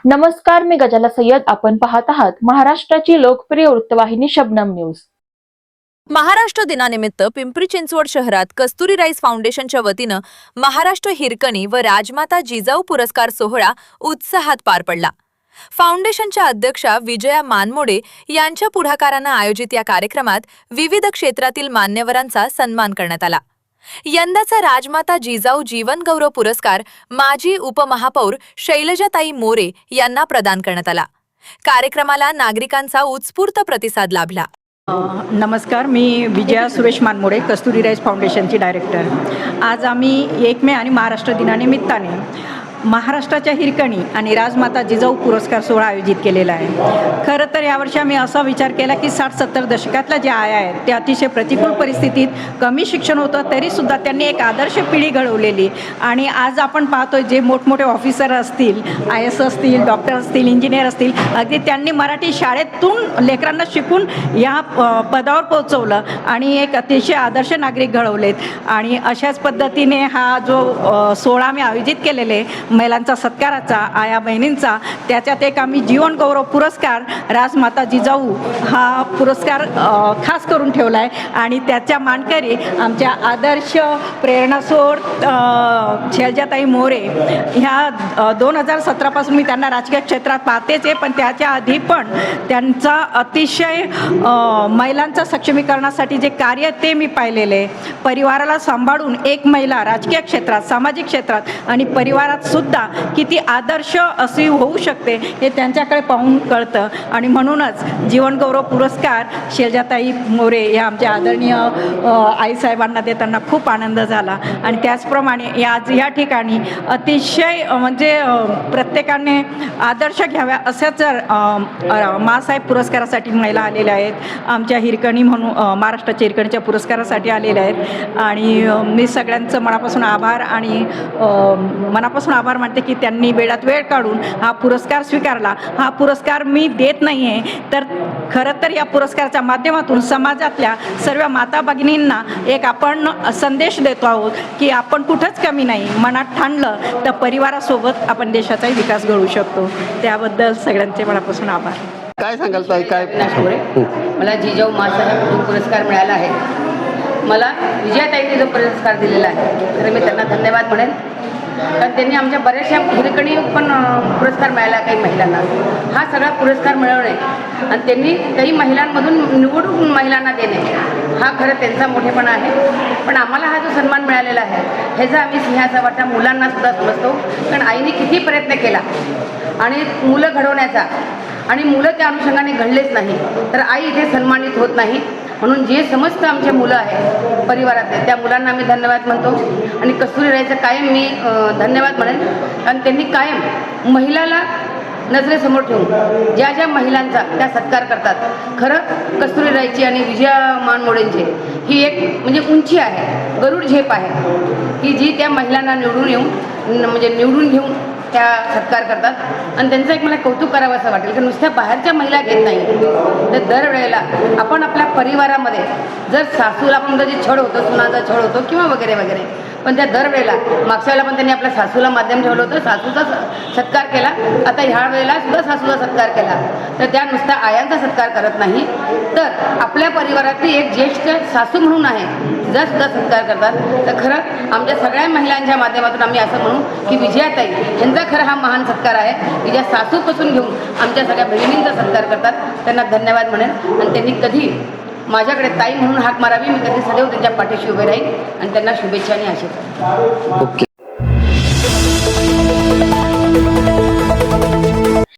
नमस्कार, मी गजाला सय्यद. आपण पाहत आहात महाराष्ट्राची लोकप्रिय वृत्तवाहिनी शबनम न्यूज. महाराष्ट्र दिनानिमित्त पिंपरी चिंचवड शहरात कस्तुरी राईस फाउंडेशनच्या वतीनं महाराष्ट्र हिरकणी व राजमाता जिजाऊ पुरस्कार सोहळा उत्साहात पार पडला. फाउंडेशनच्या अध्यक्षा विजया मानमोडे यांच्या पुढाकारानं आयोजित या कार्यक्रमात विविध क्षेत्रातील मान्यवरांचा सन्मान करण्यात आला. यंदाचा राजमाता जिजाऊ जीवन गौरव पुरस्कार माजी उपमहापौर शैलजाताई मोरे यांना प्रदान करण्यात आला. कार्यक्रमाला नागरिकांचा उत्स्फूर्त प्रतिसाद लाभला. नमस्कार, मी विजया सुरेश मानमोडे, कस्तुरी राईस फाउंडेशनची डायरेक्टर. आज आम्ही 1 मे आणि महाराष्ट्र दिनानिमित्ताने महाराष्ट्राच्या हिरकणी आणि राजमाता जिजाऊ पुरस्कार सोहळा आयोजित केलेला आहे. खरं तर यावर्षी आम्ही असा विचार केला की 60-70 दशकातल्या ज्या आया आहेत त्या अतिशय प्रतिकूल परिस्थितीत कमी शिक्षण होतं तरीसुद्धा त्यांनी एक आदर्श पिढी घडवलेली. आणि आज आपण पाहतोय जे मोठमोठे ऑफिसर असतील, IAS असतील, डॉक्टर असतील, इंजिनियर असतील, अगदी त्यांनी मराठी शाळेतून लेकरांना शिकून या पदावर पोहोचवलं आणि एक अतिशय आदर्श नागरिक घडवलेत. आणि अशाच पद्धतीने हा जो सोहळा आम्ही आयोजित केलेले महिलांचा सत्काराचा, आया बहिणींचा, त्याच्यात एक आम्ही जीवन गौरव पुरस्कार राजमाता जिजाऊ हा पुरस्कार खास करून ठेवला आहे. आणि त्याच्या मानकरी आमच्या आदर्श प्रेरणास्रोत शैलजाताई मोरे ह्या 2017पासून मी त्यांना राजकीय क्षेत्रात पाहतेच आहे, पण त्याच्या आधी पण त्यांचा अतिशय महिलांचं सक्षमीकरणासाठी जे कार्य ते मी पाहिलेले. परिवाराला सांभाळून एक महिला राजकीय क्षेत्रात, सामाजिक क्षेत्रात आणि परिवारात सुद्धा किती आदर्श अशी होऊ शकते हे त्यांच्याकडे पाहून कळतं. आणि म्हणूनच जीवन गौरव पुरस्कार शैलजाताई मोरे या आमच्या आदरणीय आईसाहेबांना देताना खूप आनंद झाला. आणि त्याचप्रमाणे या ठिकाणी अतिशय म्हणजे प्रत्येकाने आदर्श घ्याव्या अशाच मासाहेब पुरस्कारासाठी महिला आलेल्या आहेत. आमच्या हिरकणी म्हणून महाराष्ट्राच्या हिरकणीच्या पुरस्कारासाठी आलेल्या आहेत. आणि मी सगळ्यांचं मनापासून आभार आणि मनापासून आभार मानते की त्यांनी वेळात वेळ काढून हा पुरस्कार स्वीकारला. हा पुरस्कार मी देत नाही आहे, तर खरं तर या पुरस्काराच्या माध्यमातून समाजातल्या सर्व माता भगिनींना एक आपण संदेश देतो आहोत की आपण कुठंच कमी नाही. मनात ठाणलं तर परिवारासोबत आपण देशाचाही विकास घडवू शकतो. त्याबद्दल सगळ्यांचे मनापासून आभार. काय सांगाल ताई? काय मला जिजाऊ मासाहेब पुरस्कार मिळाला आहे. मला विजयाताईंनी जो पुरस्कार दिलेला आहे तर मी त्यांना धन्यवाद म्हणेन. कारण त्यांनी आमच्या बऱ्याचशा हिरकणी पण पुरस्कार मिळाला काही महिलांना. हा सगळा पुरस्कार मिळवणे आणि त्यांनी काही महिलांमधून निवडून महिलांना देणे हा खरं त्यांचा मोठेपणा आहे. पण आम्हाला हा जो सन्मान मिळालेला आहे ह्याचा आम्ही सिंहाचा वाटा मुलांनासुद्धा समजतो. कारण आईने किती प्रयत्न केला आणि मुलं घडवण्याचा, आणि मुलं त्या अनुषंगाने घडलेच नाही तर आई इथे सन्मानित होत नाही. म्हणून जे समस्त आमचे मुलं आहेत परिवारातले त्या मुलांना आम्ही धन्यवाद म्हणतो. आणि कस्तुरी राईचं कायम मी धन्यवाद म्हणेन. कारण त्यांनी कायम महिलाला नजरेसमोर ठेवून ज्या ज्या महिलांचा त्या सत्कार करतात. खरं कस्तुरी राईची आणि विजया मानमोडेंची ही एक म्हणजे उंची आहे, गरुड झेप आहे की जी त्या महिलांना निवडून येऊन म्हणजे निवडून घेऊन त्या सत्कार करतात. आणि त्यांचं एक मला कौतुक करावं असं वाटेल की नुसत्या बाहेरच्या महिला घेत नाही तर दरवेळेला आपण आपल्या परिवारामध्ये जर सासूला आपण जे छळ होतं, सुनाचा छळ होतो किंवा वगैरे वगैरे, पण त्या दरवेळेला मागच्या वेळेला पण त्यांनी आपल्या सासूला माध्यम ठेवलं होतं, सासूचा सत्कार केला. आता ह्या वेळेला सुद्धा सासूचा सत्कार केला. तर त्या नुसत्या आयांचा सत्कार करत नाही तर आपल्या परिवारातली एक ज्येष्ठ सासू म्हणून आहे तिचा सुद्धा सत्कार करतात. तर खरं आमच्या सगळ्या महिलांच्या माध्यमातून आम्ही असं म्हणू की विजयाताई यांचा खरं हा महान सत्कार आहे की ज्या सासूपासून घेऊन आमच्या सगळ्या बहिणींचा सत्कार करतात. त्यांना धन्यवाद म्हणेन. आणि त्यांनी कधी माझ्याकडे ताई म्हणून हाक मारावी, मी कधी सदैव त्यांच्या पाठीशी उभे राहील आणि त्यांना शुभेच्छा आणि आशीर्वाद. ओके.